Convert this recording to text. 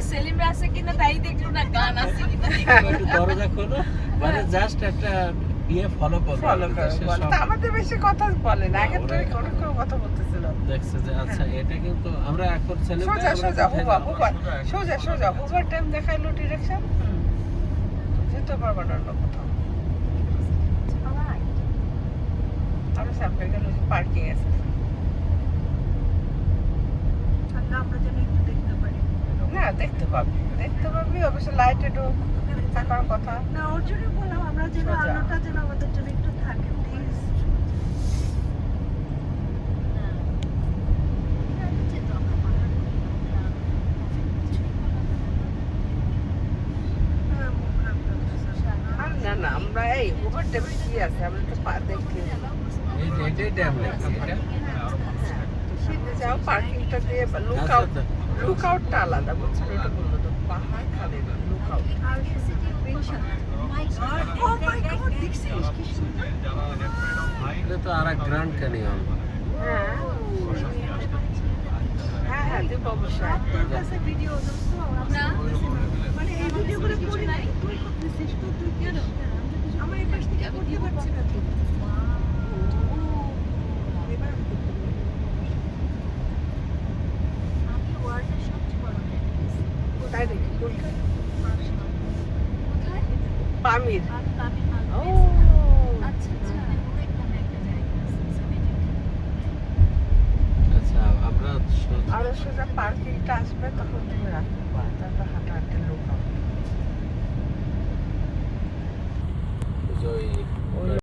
সেলিম আছে কিনা তাই দেখলো না, গান আছে কিনা একটু দরজা খোলো, মানে জাস্ট একটা ইয়ে ফলো করো। ফলো করে সে বলে। সব তা আমাদের বেশি কথা বলে না, আগে তো ওরা- অনেক কথা বলতেছিল। দেখছে যে আচ্ছা এটা কিন্তু আমরা এখন ছেলে সোজা সোজা হুবার টাইম দেখাইলো ডিরেকশন, যেতে পারবো না অন্য কোথাও। আরো সামনে গেল পার্কিং আছে। না দেখতে পাবি অবশ্য লাইট একটু থাকার কথা। না ওর জন্য বললাম আমরা যেন সোজা। আলোটা যেন আমাদের জন্য একটু থাকে প্লিজ। আর না আমরা এই হুবার টাইমে কি আছে আমরা তো দেখি। এই যে এটাই ড্যাম লাগছে এটা। সেটা যাও পার্কিংটা দিয়ে লুক আউটটা আলাদা, বুঝছেন? ওটা বললো তো পাহাড় খালি না, লুক আউট। ও মাই গড, দেখছিস কি সুন্দর। এটা তো আরেক গ্র্যান্ড ক্যানিয়ন। হ্যাঁ দিব অবশ্যই। তোর কাছে ভিডিও দোস্ত আমরা মানে এই ভিডিওগুলো করি নাই, তুই করতেছিস তো, তুই কেন আমার এই পাশ থেকে করতে পারছি না তুই। এবার আমি করতে পারি। তাই দেখি পামির। ও আচ্ছা আমরা আরো সোজা পার্কিংটা আসবে তখন তুমি রাখতে পারো, তারপর হাঁটাহাঁটি লুক আউট। ওই